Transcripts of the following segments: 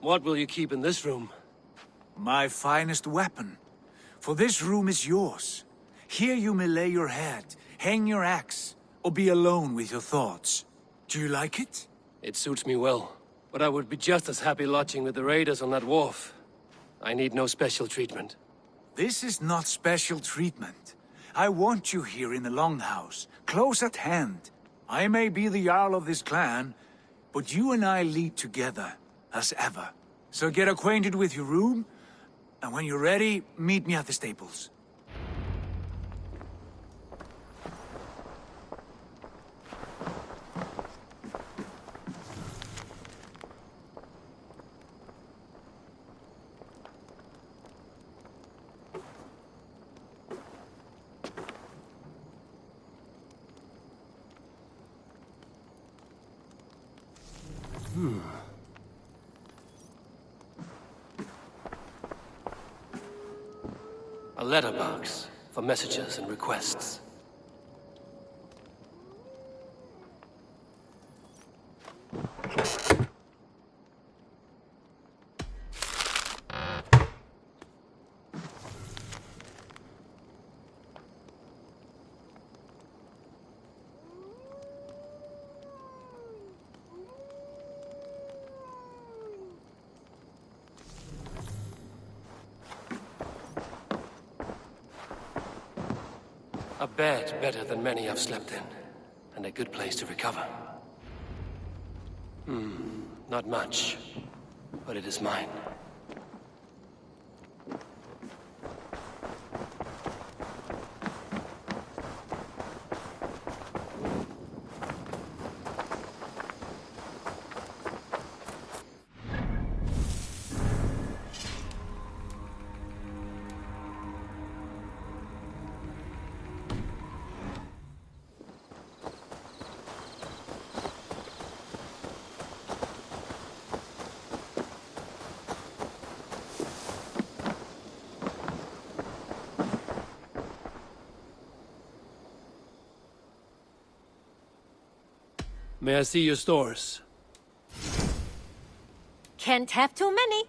What will you keep in this room? My finest weapon. For this room is yours. Here you may lay your head, hang your axe, or be alone with your thoughts. Do you like it? It suits me well, but I would be just as happy lodging with the raiders on that wharf. I need no special treatment. This is not special treatment. I want you here in the Longhouse, close at hand. I may be the Jarl of this clan, but you and I lead together, as ever. So get acquainted with your room, and when you're ready, meet me at the stables. A letterbox for messages and requests. A bed better than many I've slept in, and a good place to recover. Not much, but it is mine. May I see your stores? Can't have too many.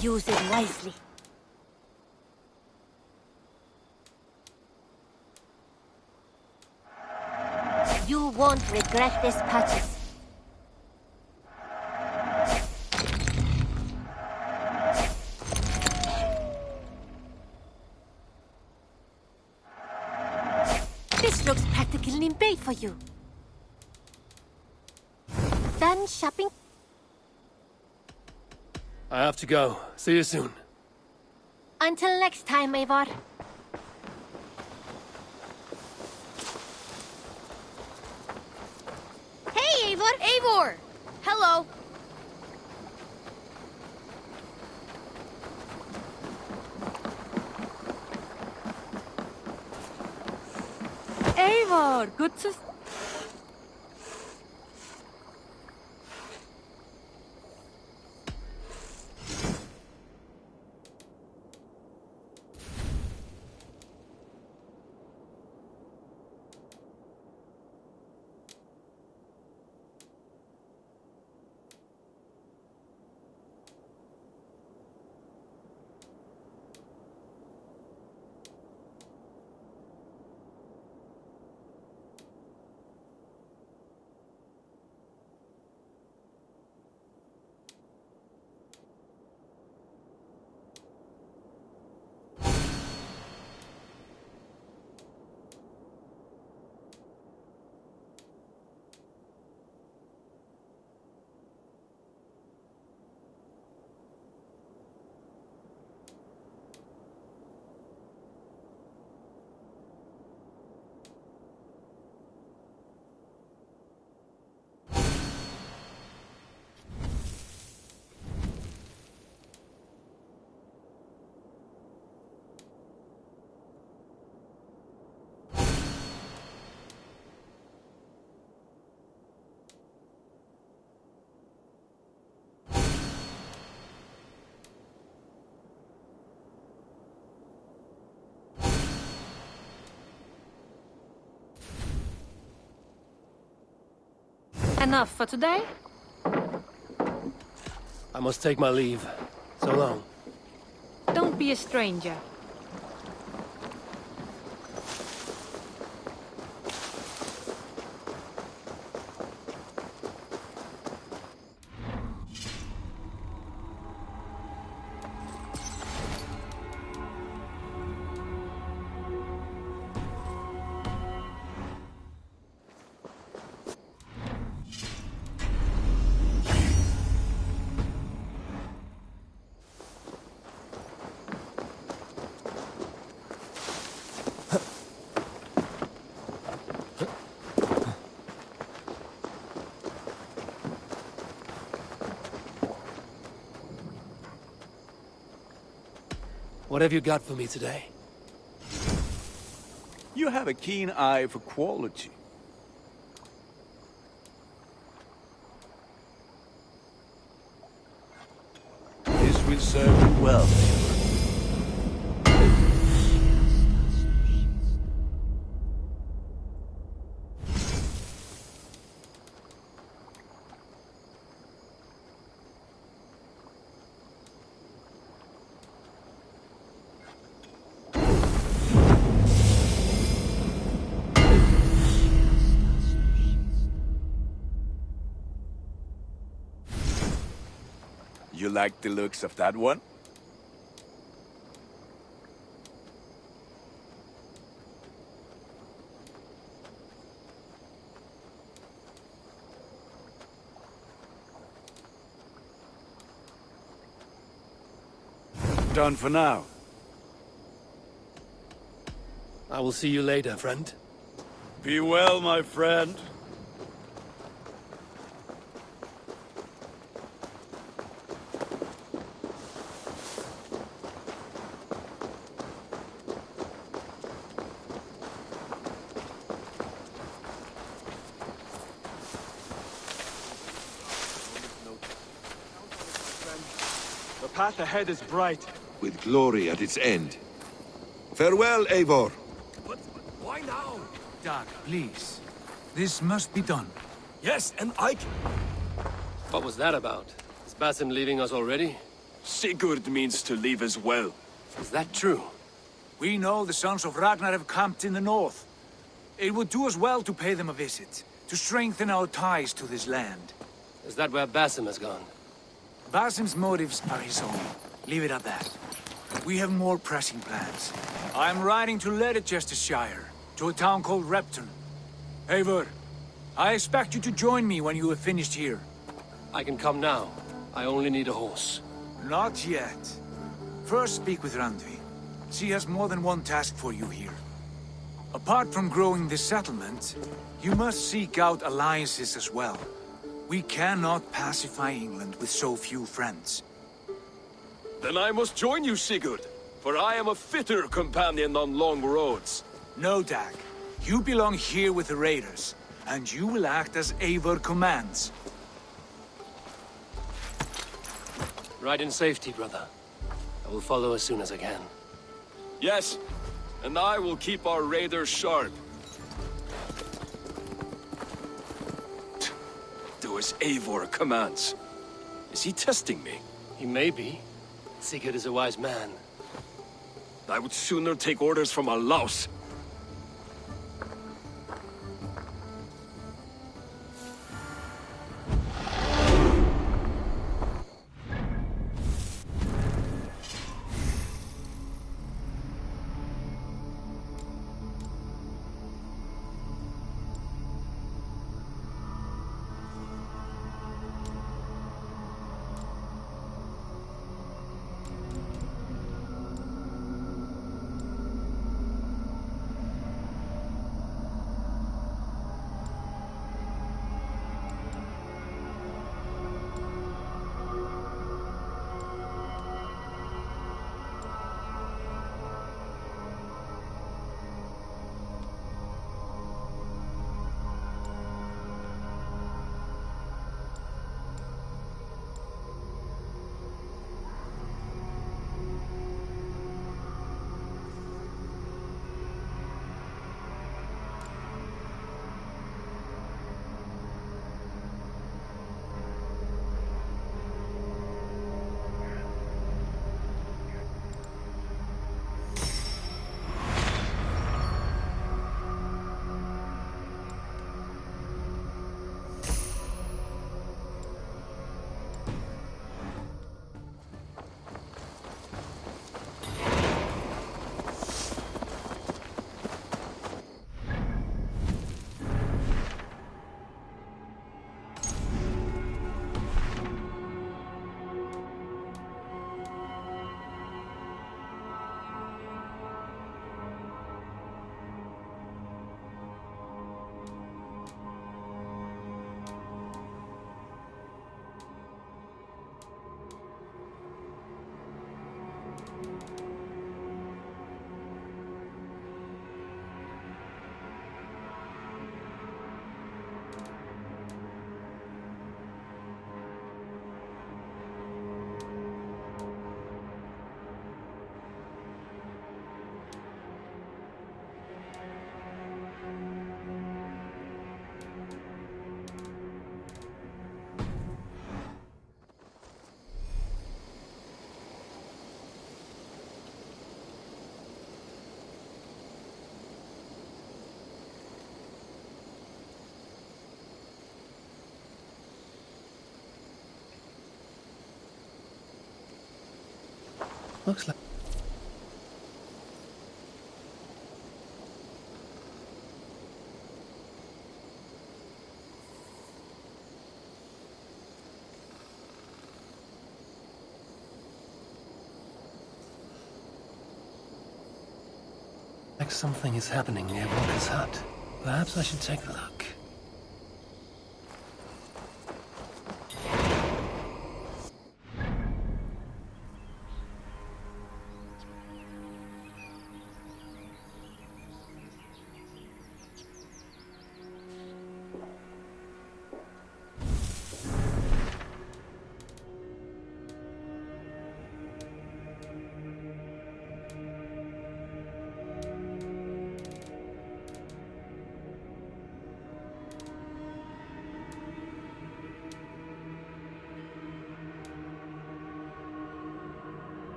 Use it wisely. You won't regret this purchase. This looks practically made for you. Done shopping? I have to go. See you soon. Until next time, Eivor. Hey, Eivor! Eivor! Hello! Eivor, good to... Enough for today? I must take my leave. So long. Don't be a stranger. What have you got for me today? You have a keen eye for quality. This will serve you well. You like the looks of that one? Done for now. I will see you later, friend. Be well, my friend. The path ahead is bright. With glory at its end. Farewell, Eivor. But why now? Dag, please. This must be done. Yes, and I... What was that about? Is Basim leaving us already? Sigurd means to leave as well. Is that true? We know the sons of Ragnar have camped in the north. It would do us well to pay them a visit, to strengthen our ties to this land. Is that where Basim has gone? Basim's motives are his own. Leave it at that. We have more pressing plans. I'm riding to Leicestershire, to a town called Repton. Eivor, I expect you to join me when you have finished here. I can come now. I only need a horse. Not yet. First speak with Randvi. She has more than one task for you here. Apart from growing this settlement, you must seek out alliances as well. We cannot pacify England with so few friends. Then I must join you, Sigurd, for I am a fitter companion on long roads. No, Dag. You belong here with the raiders, and you will act as Eivor commands. Ride in safety, brother. I will follow as soon as I can. Yes, and I will keep our raiders sharp. Do as Eivor commands. Is he testing me? He may be. Sigurd is a wise man. I would sooner take orders from a louse. Looks like... like something is happening near Walker's hut. Perhaps I should take a look.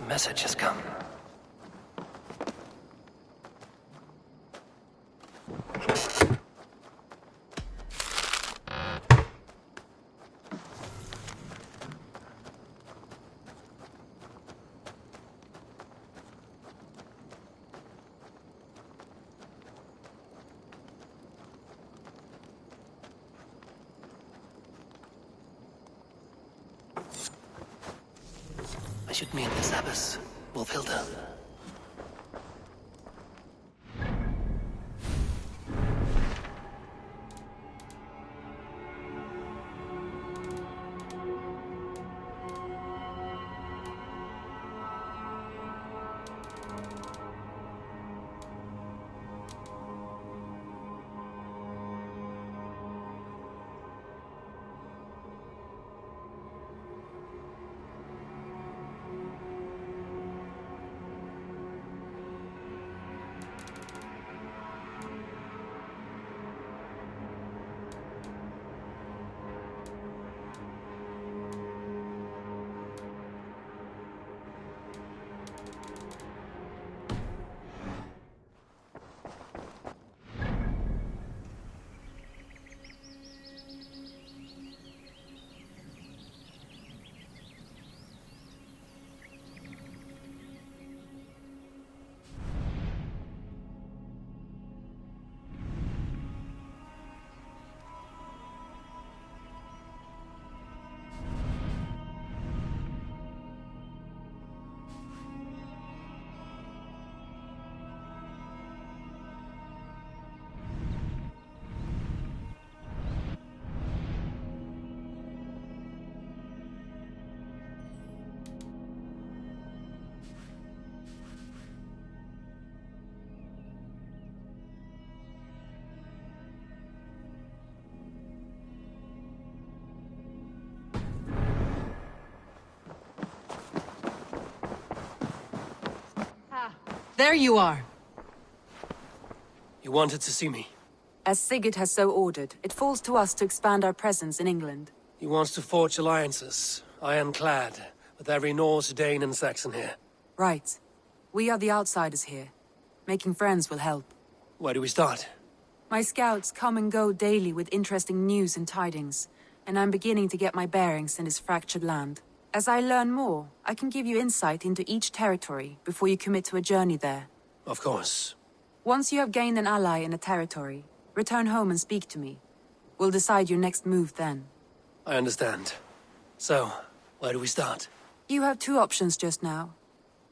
Message has come. I should meet this abbess, Wolfhilda. There you are. You wanted to see me? As Sigurd has so ordered, it falls to us to expand our presence in England. He wants to forge alliances, ironclad, with every Norse, Dane, and Saxon here. Right. We are the outsiders here. Making friends will help. Where do we start? My scouts come and go daily with interesting news and tidings, and I'm beginning to get my bearings in this fractured land. As I learn more, I can give you insight into each territory before you commit to a journey there. Of course. Once you have gained an ally in a territory, return home and speak to me. We'll decide your next move then. I understand. So, where do we start? You have two options just now.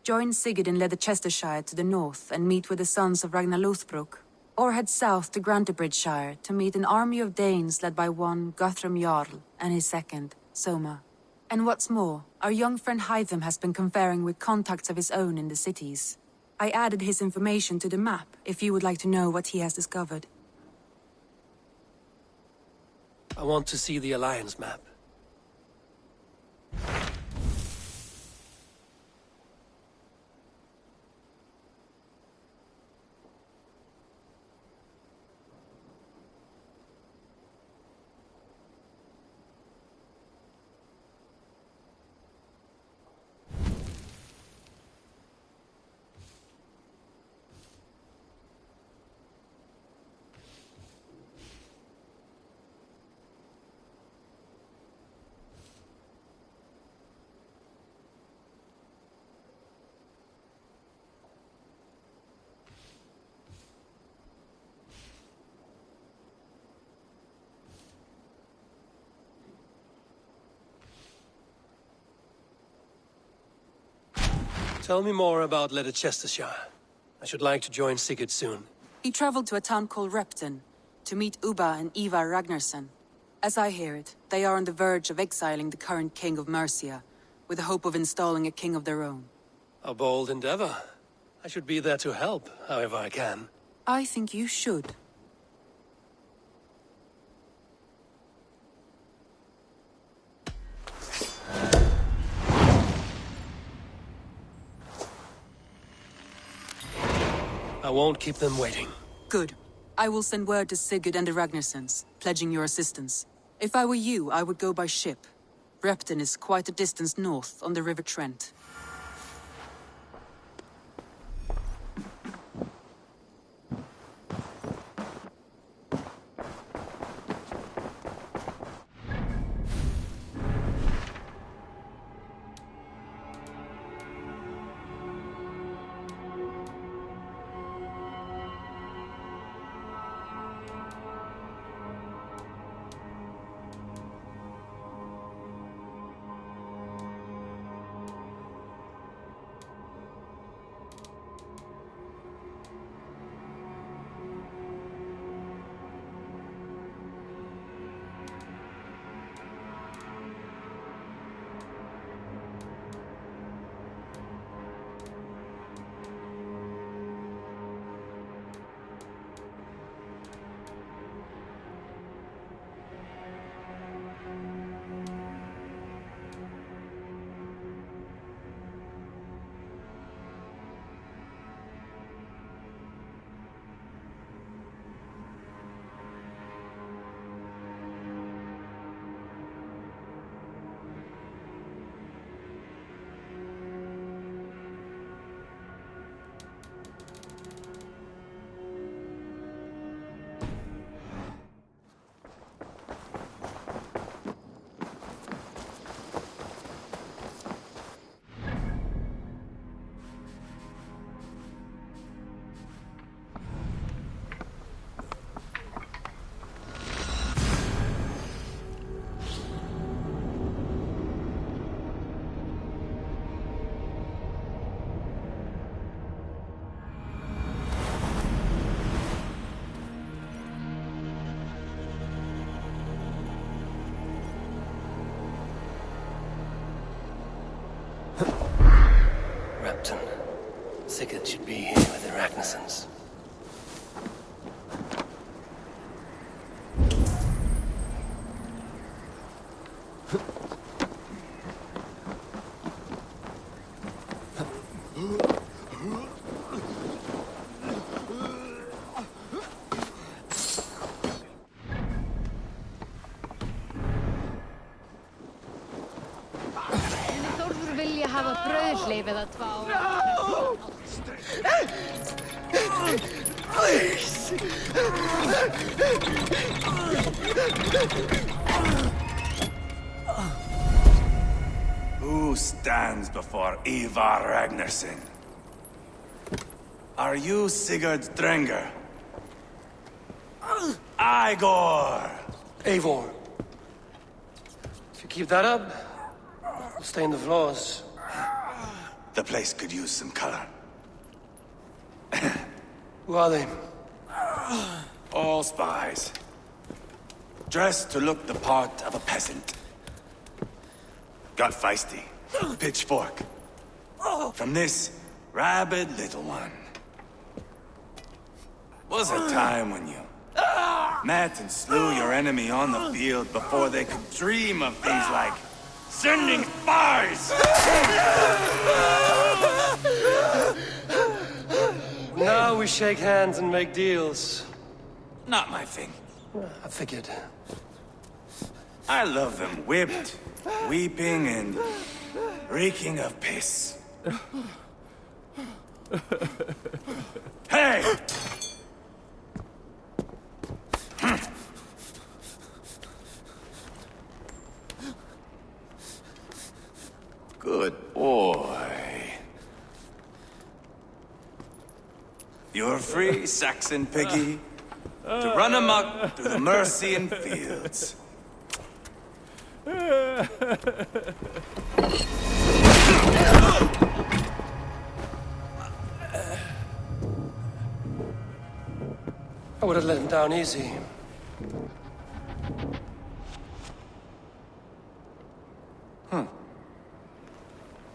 Join Sigurd in Leicestershire to the north and meet with the sons of Ragnar Lothbrok, or head south to Grantebridgeshire to meet an army of Danes led by one Guthrum Jarl and his second, Soma. And what's more, our young friend Hytham has been conferring with contacts of his own in the cities. I added his information to the map if you would like to know what he has discovered. I want to see the Alliance map. Tell me more about Leicestershire. I should like to join Sigurd soon. He traveled to a town called Repton to meet Ubba and Ivar Ragnarsson. As I hear it, they are on the verge of exiling the current king of Mercia, with the hope of installing a king of their own. A bold endeavor. I should be there to help, however I can. I think you should. I won't keep them waiting. Good. I will send word to Sigurd and the Ragnarssons, pledging your assistance. If I were you, I would go by ship. Repton is quite a distance north on the River Trent. Repton. Sigurd should be here with the Ragnarssons. Þórður vilja hafa brauðleif eða tvá. Who stands before Ivar Ragnarsson? Are you Sigurd Drenger? Igor! Eivor. If you keep that up, we'll stain the floors. The place could use some color. Who are they? All spies. Dressed to look the part of a peasant. Got feisty. Pitchfork. From this rabid little one. Was a time when you met and slew your enemy on the field before they could dream of things like sending spies! Now we shake hands and make deals. Not my thing. I figured. I love them whipped, weeping, and reeking of piss. Hey! Good boy. You're free, Saxon piggy, to run amok through the Mercian fields. I would have let him down easy.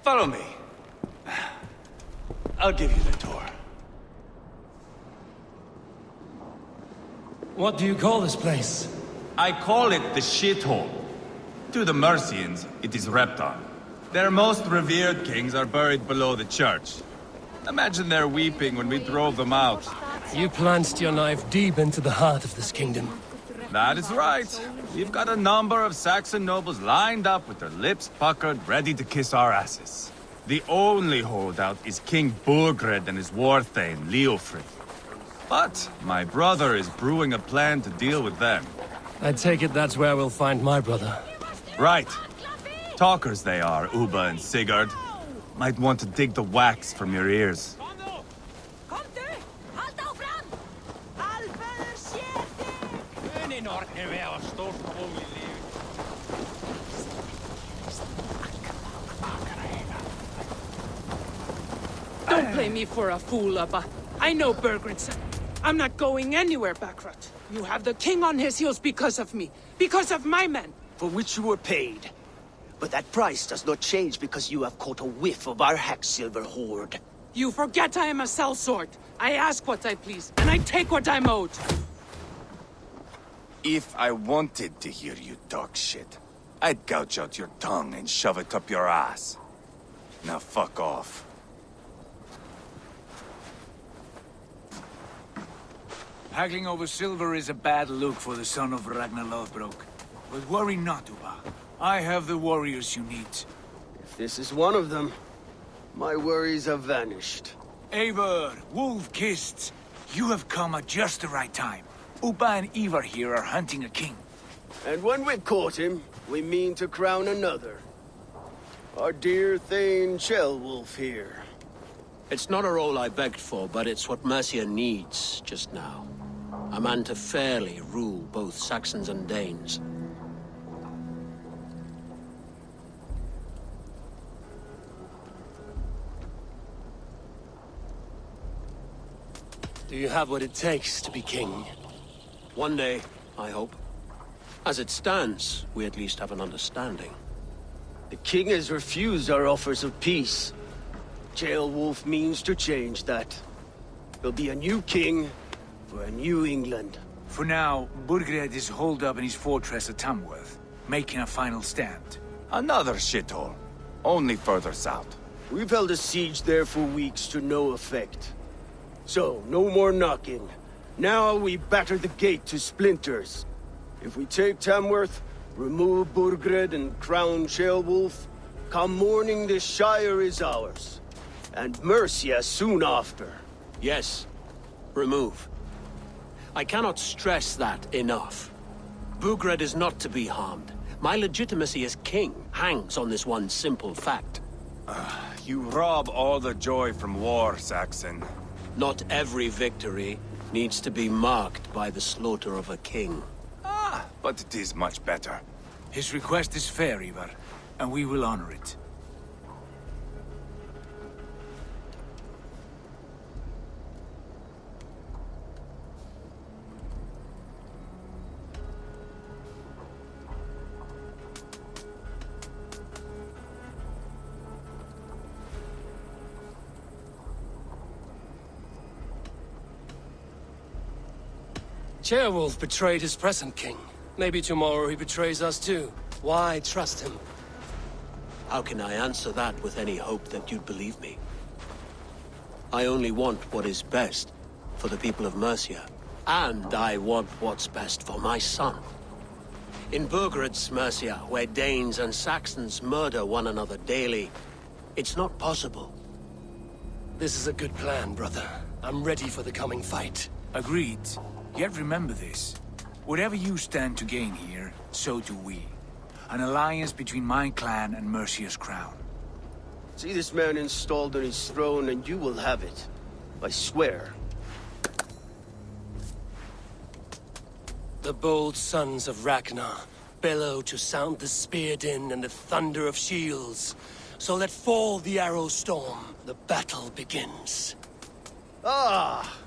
Follow me. I'll give you the tour. What do you call this place? I call it the shithole. To the Mercians, it is Repton. Their most revered kings are buried below the church. Imagine their weeping when we drove them out. You plunged your knife deep into the heart of this kingdom. That is right. We've got a number of Saxon nobles lined up with their lips puckered, ready to kiss our asses. The only holdout is King Burgred and his war thane, Leofric. But my brother is brewing a plan to deal with them. I take it that's where we'll find my brother. Right. Talkers they are, Uba and Sigurd. Might want to dig the wax from your ears. Don't play me for a fool, Abba. I know Bergred's. I'm not going anywhere, Backrot. You have the king on his heels because of me. Because of my men. For which you were paid. But that price does not change because you have caught a whiff of our Hacksilver hoard. You forget I am a sellsword. I ask what I please, and I take what I'm owed. If I wanted to hear you talk shit, I'd gouge out your tongue and shove it up your ass. Now fuck off. Haggling over silver is a bad look for the son of Ragnar Lothbrok. But worry not, Uba. I have the warriors you need. If this is one of them, my worries have vanished. Eivor, Wolf-Kissed, you have come at just the right time. Uba and Ivar here are hunting a king. And when we've caught him, we mean to crown another. Our dear Thane Ceolwulf here. It's not a role I begged for, but it's what Mercia needs just now. A man to fairly rule both Saxons and Danes. Do you have what it takes to be king? One day, I hope. As it stands, we at least have an understanding. The king has refused our offers of peace. Ceolwulf means to change that. There'll be a new king for a new England. For now, Burgred is holed up in his fortress at Tamworth, making a final stand. Another shithole. Only further south. We've held a siege there for weeks to no effect. So, no more knocking. Now we batter the gate to splinters. If we take Tamworth, remove Burgred and crown Ceolwulf, come morning the Shire is ours. And Mercia soon after. Yes, remove. I cannot stress that enough. Burgred is not to be harmed. My legitimacy as king hangs on this one simple fact. You rob all the joy from war, Saxon. Not every victory needs to be marked by the slaughter of a king. But it is much better. His request is fair, Ivar, and we will honor it. Ceolwulf betrayed his present king. Maybe tomorrow he betrays us too. Why trust him? How can I answer that with any hope that you'd believe me? I only want what is best for the people of Mercia. And I want what's best for my son. In Burgred's Mercia, where Danes and Saxons murder one another daily, it's not possible. This is a good plan, brother. I'm ready for the coming fight. Agreed. Yet remember this. Whatever you stand to gain here, so do we. An alliance between my clan and Mercia's crown. See this man installed on his throne and you will have it. I swear. The bold sons of Ragnar bellow to sound the spear din and the thunder of shields. So let fall the arrow storm. The battle begins. Ah!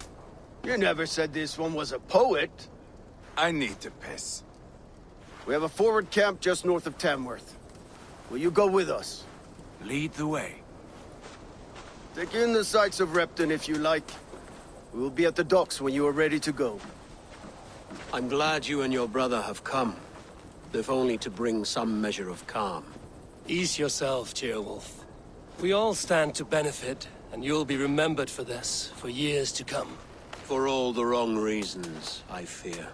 You never said this one was a poet. I need to piss. We have a forward camp just north of Tamworth. Will you go with us? Lead the way. Take in the sights of Repton if you like. We will be at the docks when you are ready to go. I'm glad you and your brother have come, if only to bring some measure of calm. Ease yourself, Ceolwulf. We all stand to benefit, and you'll be remembered for this, for years to come. For all the wrong reasons, I fear.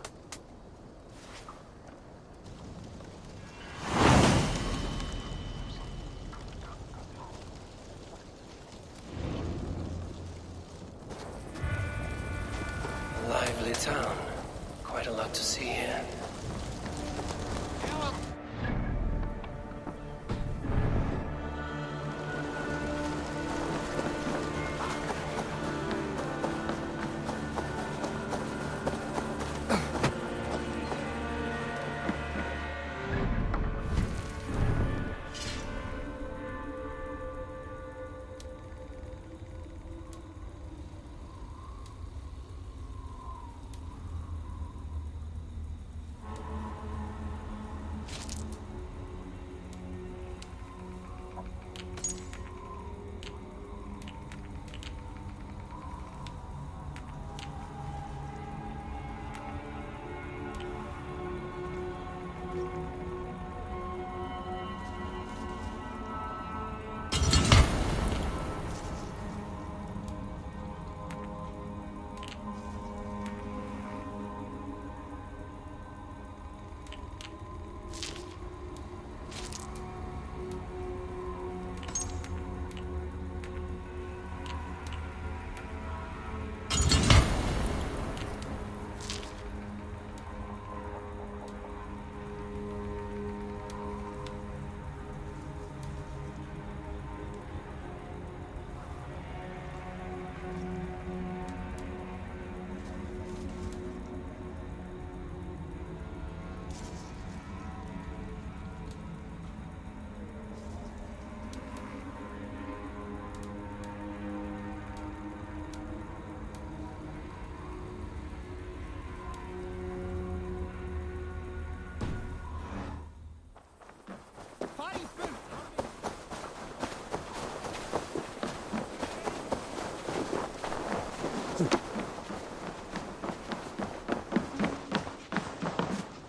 A lively town. Quite a lot to see here.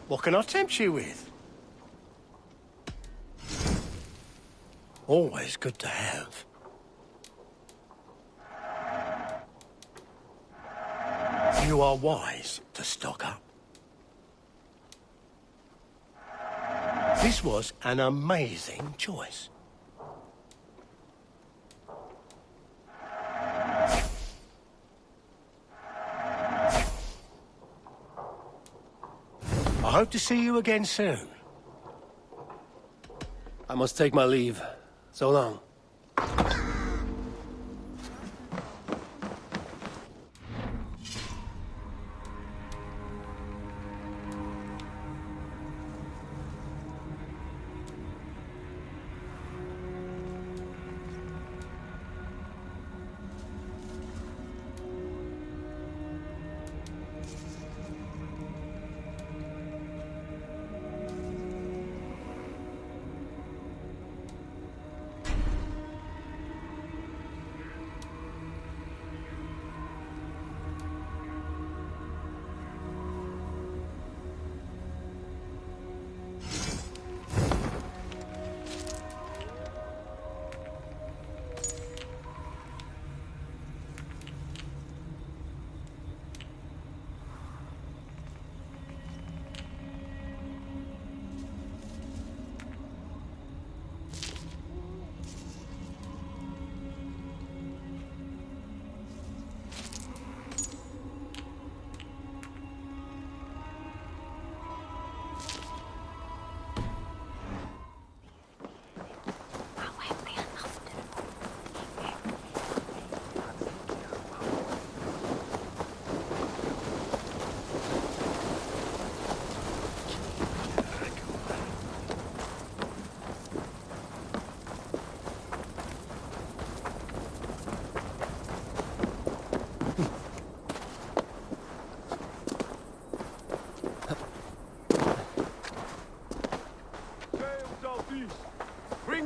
What can I tempt you with? Always good to have. You are wise to stock up. This was an amazing choice. I hope to see you again soon. I must take my leave. So long.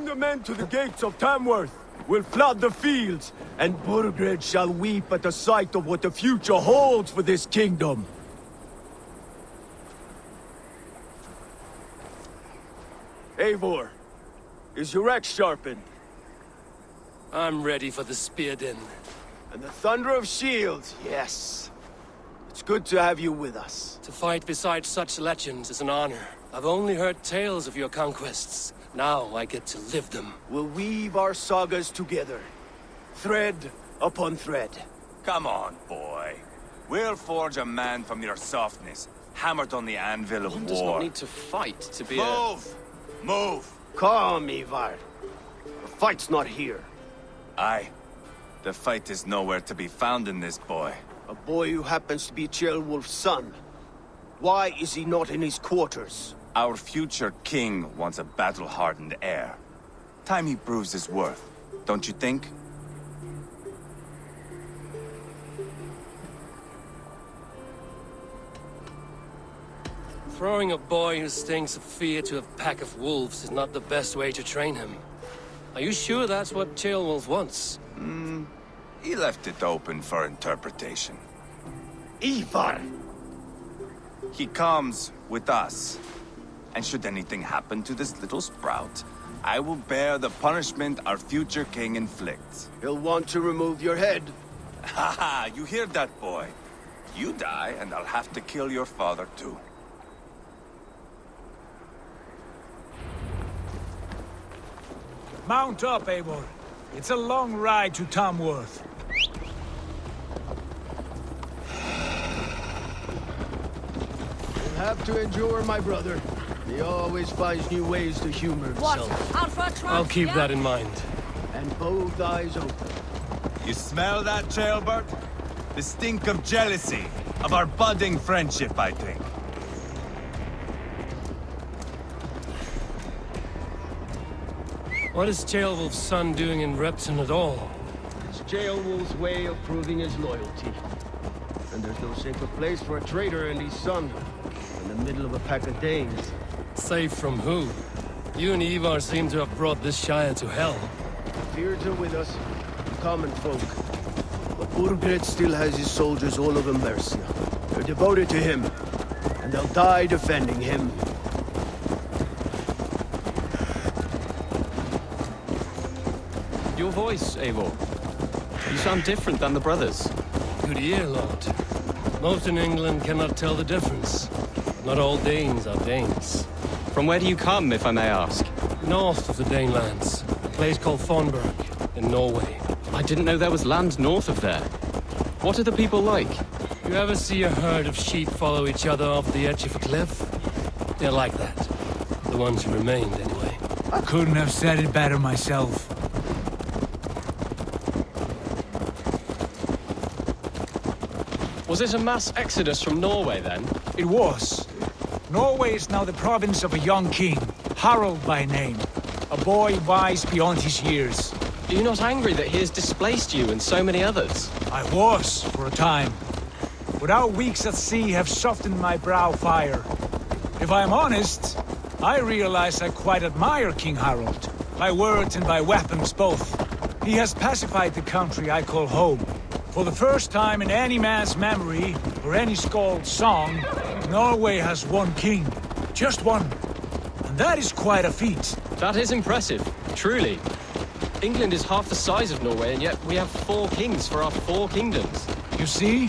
the men to the gates of Tamworth. We'll flood the fields, and Burgred shall weep at the sight of what the future holds for this kingdom. Eivor, is your axe sharpened? I'm ready for the spear din. And the thunder of shields, yes. It's good to have you with us. To fight beside such legends is an honor. I've only heard tales of your conquests. Now I get to live them. We'll weave our sagas together, thread upon thread. Come on, boy. We'll forge a man from your softness, hammered on the anvil of One war. does not need to fight to be Move! Move! Calm, Ivar. The fight's not here. Aye. The fight is nowhere to be found in this boy. A boy who happens to be Ceolwulf's son. Why is he not in his quarters? Our future king wants a battle-hardened heir. Time he proves his worth, don't you think? Throwing a boy who stinks of fear to a pack of wolves is not the best way to train him. Are you sure that's what Ceolwulf wants? He left it open for interpretation. Ivar! He comes with us. And should anything happen to this little sprout, I will bear the punishment our future king inflicts. He'll want to remove your head. Haha, you hear that, boy? You die, and I'll have to kill your father, too. Mount up, Eivor. It's a long ride to Tamworth. You'll have to endure, my brother. He always finds new ways to humor himself. I'll keep that in mind. And both eyes open. You smell that, Ceolbert? The stink of jealousy, of our budding friendship, I think. What is Ceolwulf's son doing in Repton at all? It's Ceolwulf's way of proving his loyalty. And there's no safer place for a traitor and his son in the middle of a pack of Danes. Safe from who? You and Ivar seem to have brought this Shire to hell. Fears are with us, common folk. But Burgred still has his soldiers all over Mercia. They're devoted to him, and they'll die defending him. Your voice, Eivor. You sound different than the brothers. Good ear, Lord. Most in England cannot tell the difference. Not all Danes are Danes. From where do you come, if I may ask? North of the Danelands. A place called Thornburg, in Norway. I didn't know there was land north of there. What are the people like? You ever see a herd of sheep follow each other off the edge of a cliff? They're like that. The ones who remained, anyway. I couldn't have said it better myself. Was it a mass exodus from Norway, then? It was. Norway is now the province of a young king, Harald by name. A boy wise beyond his years. Are you not angry that he has displaced you and so many others? I was, for a time. But our weeks at sea have softened my brow fire. If I am honest, I realize I quite admire King Harald. By words and by weapons both. He has pacified the country I call home. For the first time in any man's memory, or any skald's song, Norway has one king. Just one. And that is quite a feat. That is impressive, truly. England is half the size of Norway, and yet we have 4 kings for our 4 kingdoms. You see?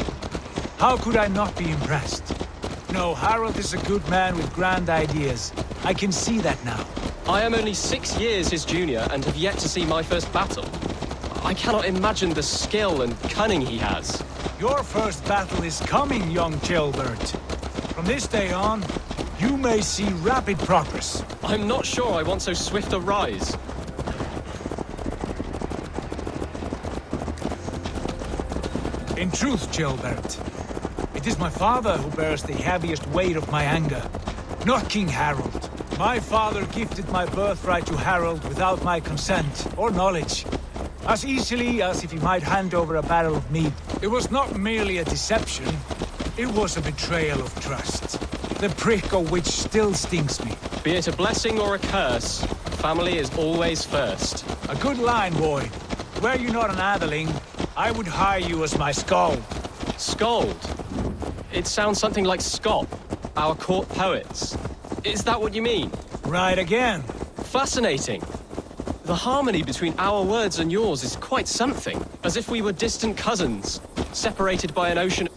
How could I not be impressed? No, Harald is a good man with grand ideas. I can see that now. I am only 6 years his junior and have yet to see my first battle. I cannot imagine the skill and cunning he has. Your first battle is coming, young Ceolbert. From this day on, you may see rapid progress. I'm not sure I want so swift a rise. In truth, Ceolbert, it is my father who bears the heaviest weight of my anger, not King Harald. My father gifted my birthright to Harald without my consent or knowledge. As easily as if he might hand over a barrel of meat. It was not merely a deception, it was a betrayal of trust. The prick of which still stings me. Be it a blessing or a curse, family is always first. A good line, boy. Were you not an atheling, I would hire you as my skald. Skald? It sounds something like Scott, our court poets. Is that what you mean? Right again. Fascinating. The harmony between our words and yours is quite something. As if we were distant cousins, separated by an ocean.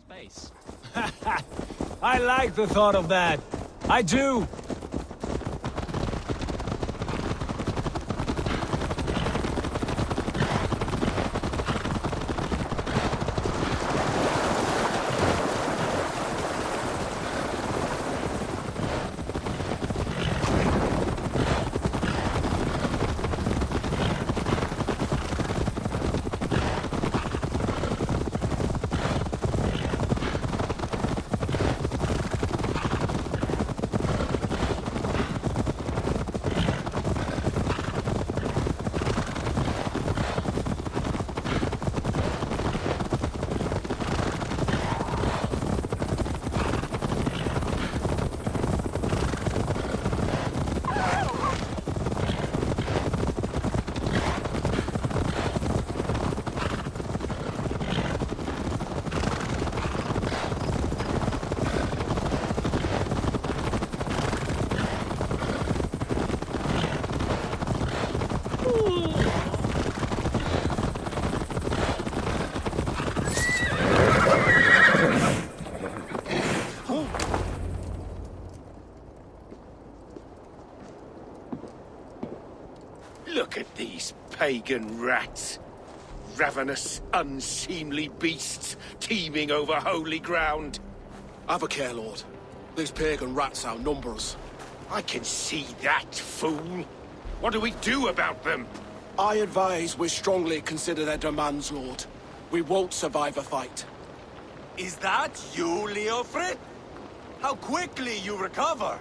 Space. I like the thought of that. I do. Look at these pagan rats. Ravenous, unseemly beasts teeming over holy ground. Have a care, Lord. These pagan rats outnumber us. I can see that, fool. What do we do about them? I advise we strongly consider their demands, Lord. We won't survive a fight. Is that you, Leofrid? How quickly you recover!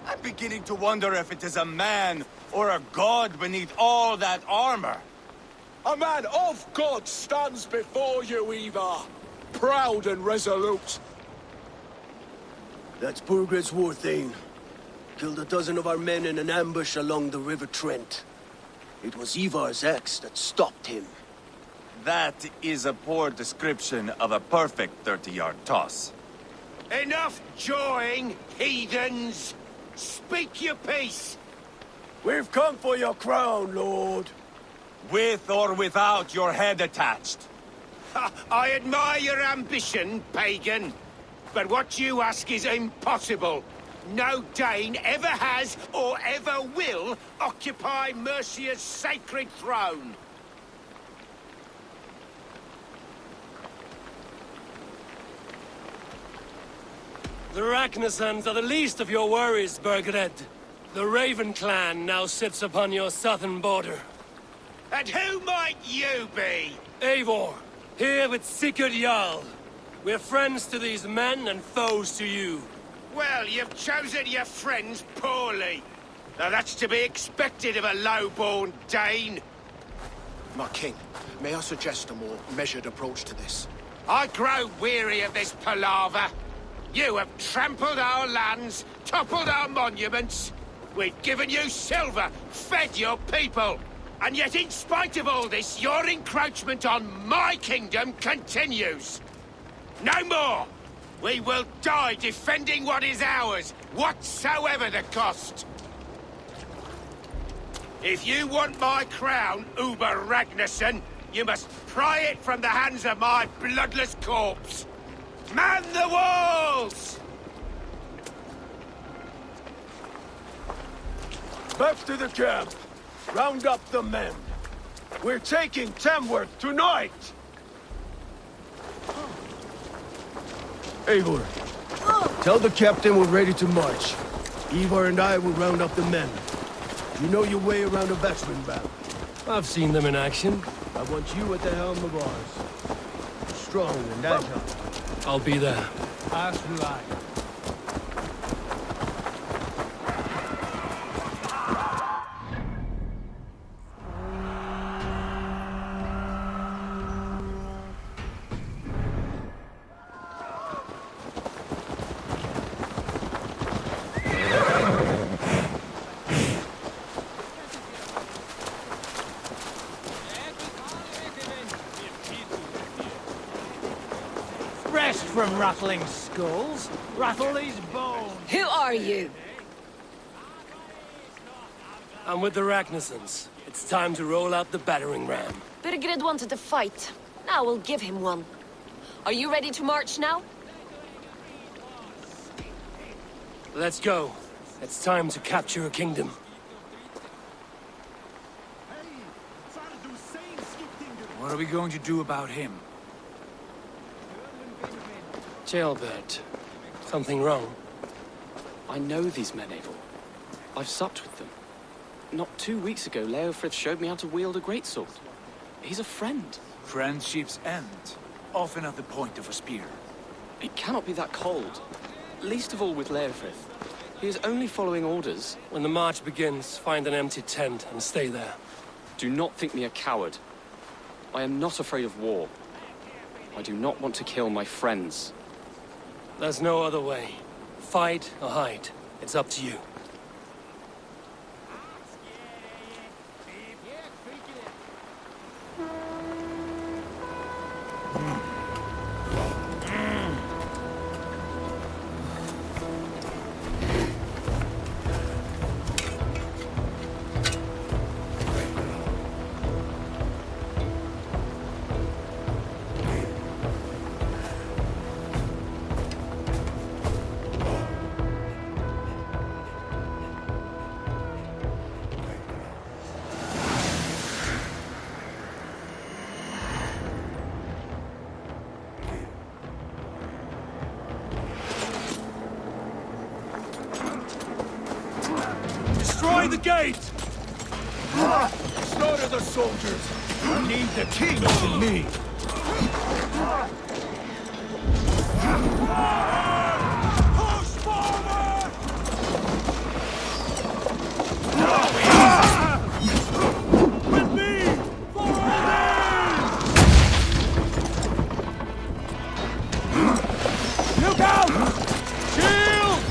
I'm beginning to wonder if it is a man or a god beneath all that armor. A man of God stands before you, Ivar. Proud and resolute. That's Burgred's war thane. Killed a dozen of our men in an ambush along the River Trent. It was Ivar's axe that stopped him. That is a poor description of a perfect 30-yard toss. Enough jawing, heathens! Speak your piece! We've come for your crown, Lord. With or without your head attached. Ha, I admire your ambition, pagan. But what you ask is impossible. No Dane ever has or ever will occupy Mercia's sacred throne. The Ragnarsons are the least of your worries, Burgred. The Raven clan now sits upon your southern border. And who might you be? Eivor, here with Sigurd Jarl. We're friends to these men and foes to you. Well, you've chosen your friends poorly. Now that's to be expected of a low-born Dane. My king, may I suggest a more measured approach to this? I grow weary of this palaver. You have trampled our lands, toppled our monuments. We've given you silver, fed your people. And yet in spite of all this, your encroachment on my kingdom continues. No more! We will die defending what is ours, whatsoever the cost. If you want my crown, Uber Ragnarsson, you must pry it from the hands of my bloodless corpse. Man the walls! Back to the camp. Round up the men. We're taking Tamworth tonight! Eivor, tell the captain we're ready to march. Ivar and I will round up the men. You know your way around a veteran battle. I've seen them in action. I want you at the helm of ours. Strong and agile. I'll be there. As will I. from rattling skulls. Rattle these bones. Who are you? I'm with the Ragnarsons. It's time to roll out the battering ram. Birgred wanted to fight. Now we'll give him one. Are you ready to march now? Let's go. It's time to capture a kingdom. What are we going to do about him? Jailbird. Something wrong? I know these men, Abel. I've supped with them. Not 2 weeks ago, Leofrith showed me how to wield a greatsword. He's a friend. Friendships end, often at the point of a spear. It cannot be that cold. Least of all with Leofrith. He is only following orders. When the march begins, find an empty tent and stay there. Do not think me a coward. I am not afraid of war. I do not want to kill my friends. There's no other way. Fight or hide. It's up to you. Destroy the gate! Slaughter the soldiers! I need the king in me! Push forward! With me! Look out! Shields!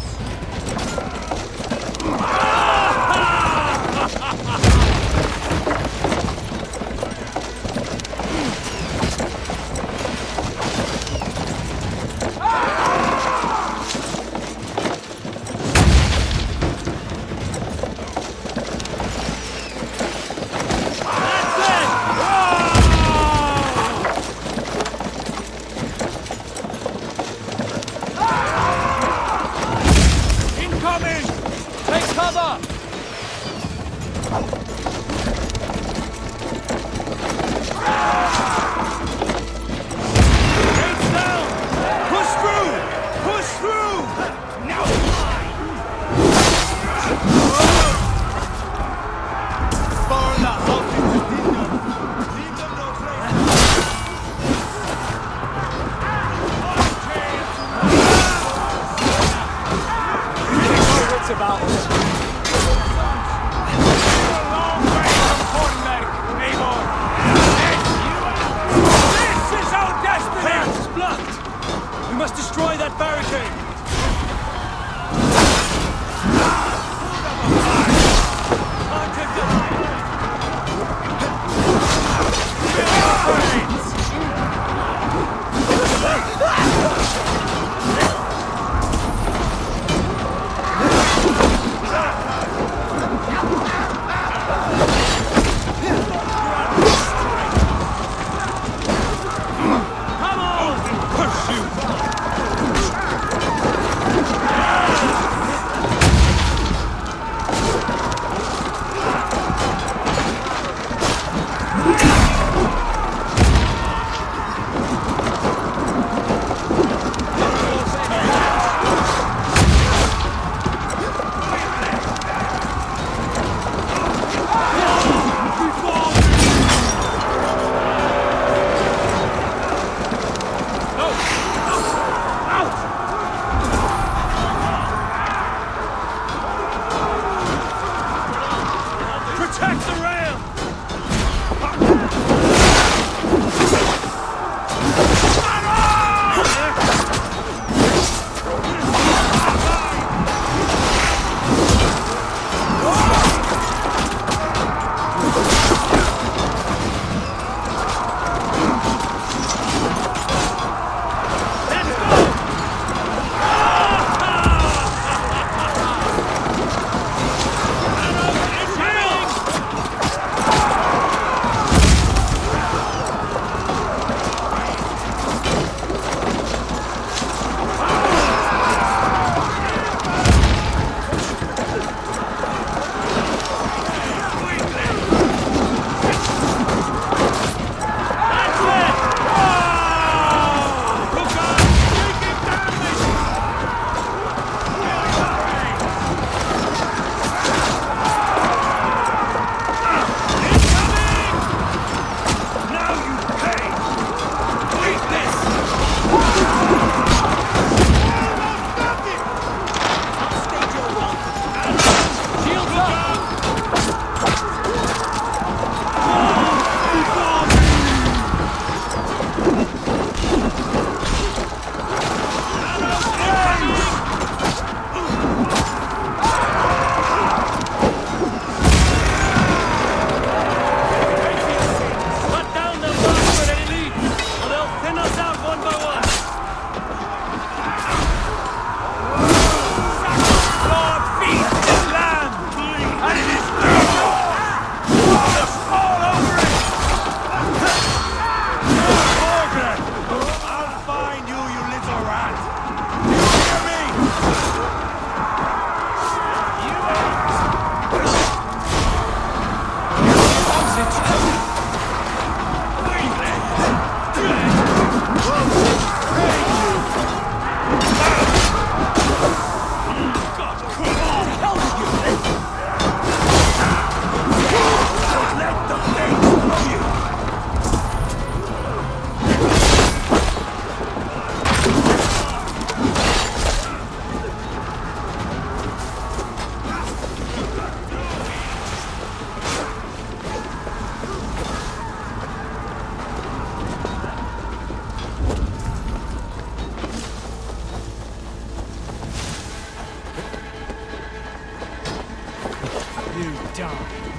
Die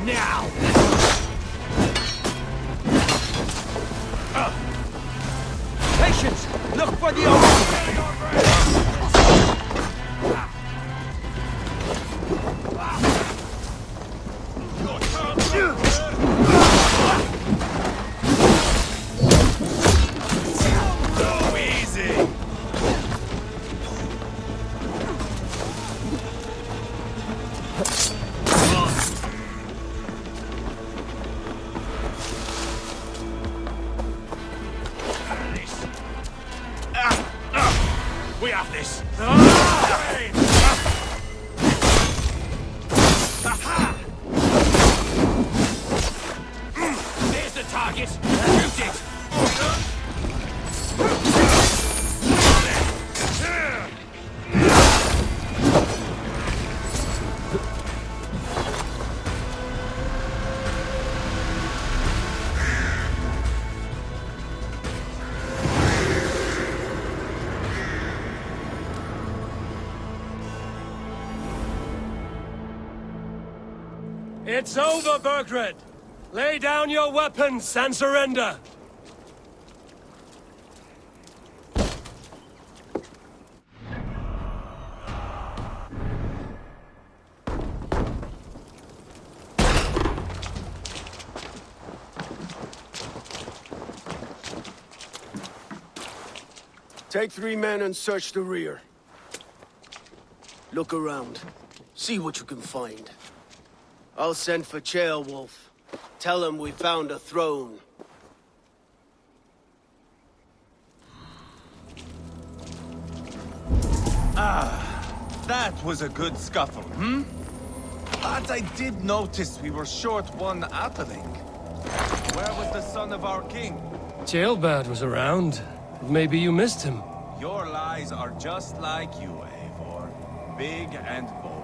now! Patience! Look for the opening! We have this! There's the target! Shoot it! It's over, Burgred! Lay down your weapons and surrender! Take 3 men and search the rear. Look around. See what you can find. I'll send for Ceolwulf. Tell him we found a throne. That was a good scuffle, hmm? But I did notice we were short one atheling. Where was the son of our king? Ceolbad was around. Maybe you missed him. Your lies are just like you, Eivor. Big and bold.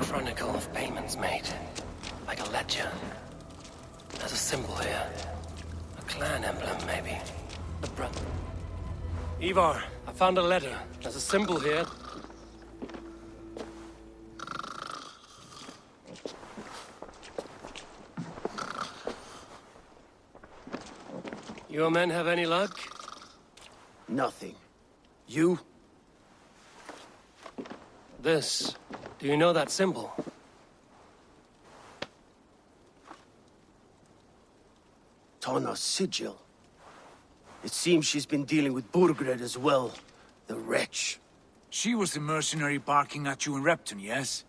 Chronicle of payments made. Like a ledger. There's a symbol here. A clan emblem, maybe. Ivar, I found a letter. There's a symbol here. Your men have any luck? Nothing. You? This. Do you know that symbol? Tana's sigil. It seems she's been dealing with Burgred as well. The wretch. She was the mercenary barking at you in Repton, yes?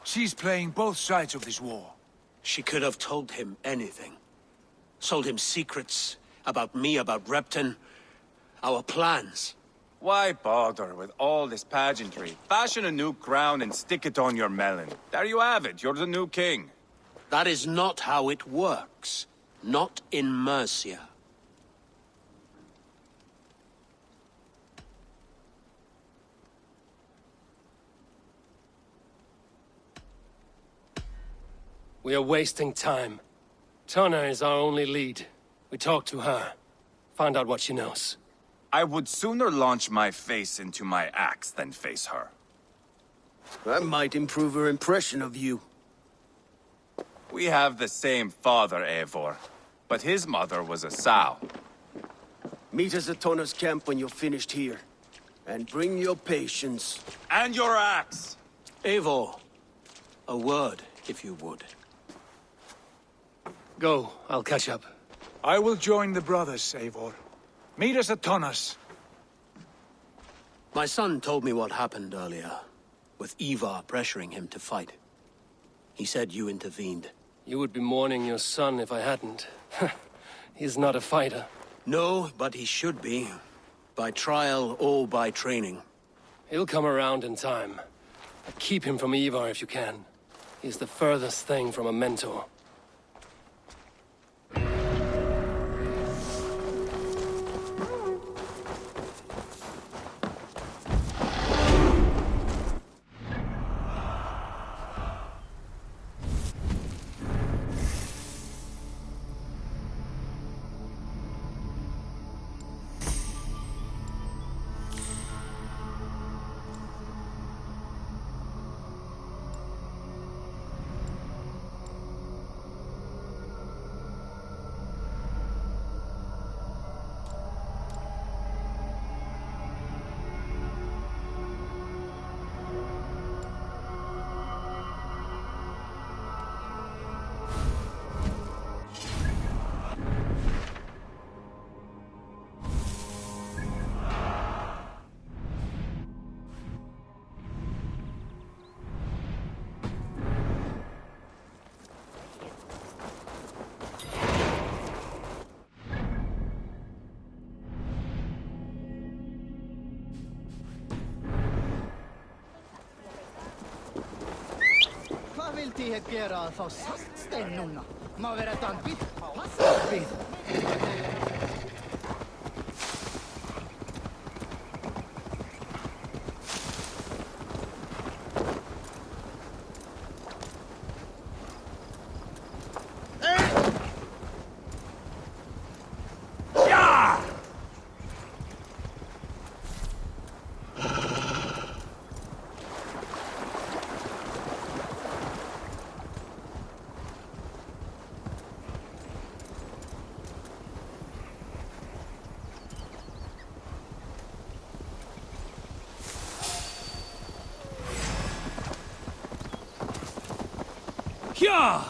She's playing both sides of this war. She could have told him anything. Sold him secrets about me, about Repton, our plans. Why bother with all this pageantry? Fashion a new crown and stick it on your melon. There you have it, you're the new king. That is not how it works. Not in Mercia. We are wasting time. Tana is our only lead. We talk to her. Find out what she knows. I would sooner launch my face into my axe than face her. That might improve her impression of you. We have the same father, Eivor. But his mother was a sow. Meet us at Tana's camp when you're finished here. And bring your patience. And your axe! Eivor, a word, if you would. Go, I'll catch up. I will join the brothers, Eivor. Meet us at Tana's. My son told me what happened earlier, with Ivar pressuring him to fight. He said you intervened. You would be mourning your son if I hadn't. He's not a fighter. No, but he should be. By trial or by training. He'll come around in time. Keep him from Ivar if you can. He's the furthest thing from a mentor. Hvað vildi ég gera að fá saltstein núna? Má vera danbít? Passabít? Yeah!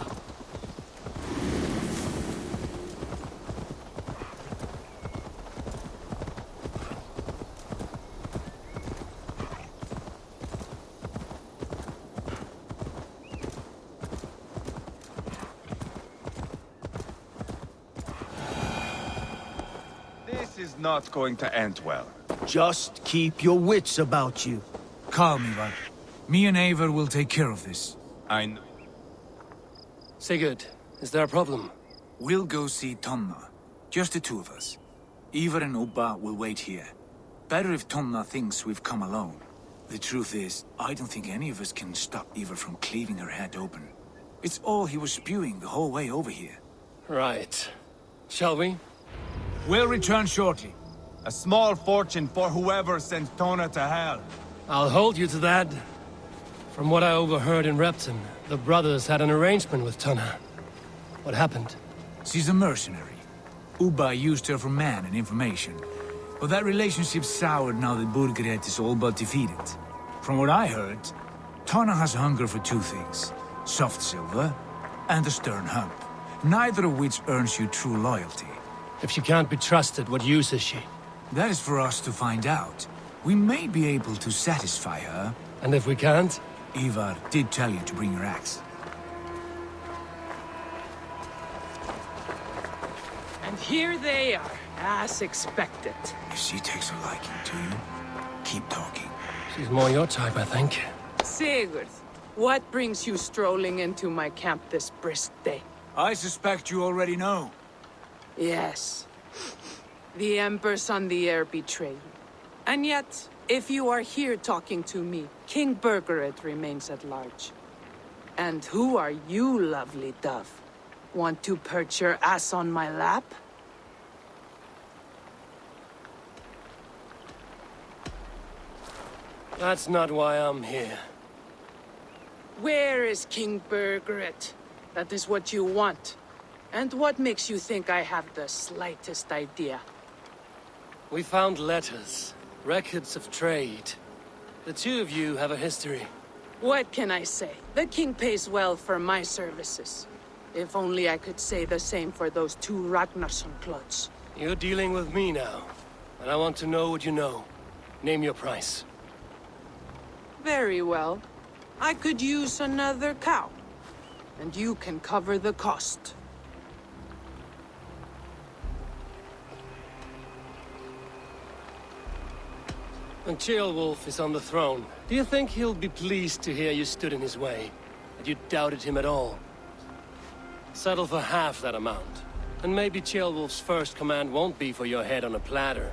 This is not going to end well. Just keep your wits about you. Calm, Ivar. Me and Eivor will take care of this. I know. Sigurd, is there a problem? We'll go see Tonna. Just the two of us. Ivar and Ubba will wait here. Better if Tonna thinks we've come alone. The truth is, I don't think any of us can stop Ivar from cleaving her head open. It's all he was spewing the whole way over here. Right. Shall we? We'll return shortly. A small fortune for whoever sends Tona to hell. I'll hold you to that. From what I overheard in Repton, the brothers had an arrangement with Tonna. What happened? She's a mercenary. Ubba used her for man and information. But that relationship soured now that Burgred is all but defeated. From what I heard, Tonna has hunger for two things. Soft silver and a stern hump. Neither of which earns you true loyalty. If she can't be trusted, what use is she? That is for us to find out. We may be able to satisfy her. And if we can't? Ivar did tell you to bring your axe. And here they are, as expected. If she takes a liking to you, keep talking. She's more your type, I think. Sigurd, what brings you strolling into my camp this brisk day? I suspect you already know. Yes. The Embers on the air betrayed me. And yet, if you are here talking to me, King Burgred remains at large. And who are you, lovely dove? Want to perch your ass on my lap? That's not why I'm here. Where is King Burgred? That is what you want. And what makes you think I have the slightest idea? We found letters, records of trade. The two of you have a history. What can I say? The king pays well for my services. If only I could say the same for those two Ragnarsson clots. You're dealing with me now, and I want to know what you know. Name your price. Very well. I could use another cow. And you can cover the cost. When Ceolwulf is on the throne, do you think he'll be pleased to hear you stood in his way? That you doubted him at all? Settle for half that amount. And maybe Ceolwulf's first command won't be for your head on a platter,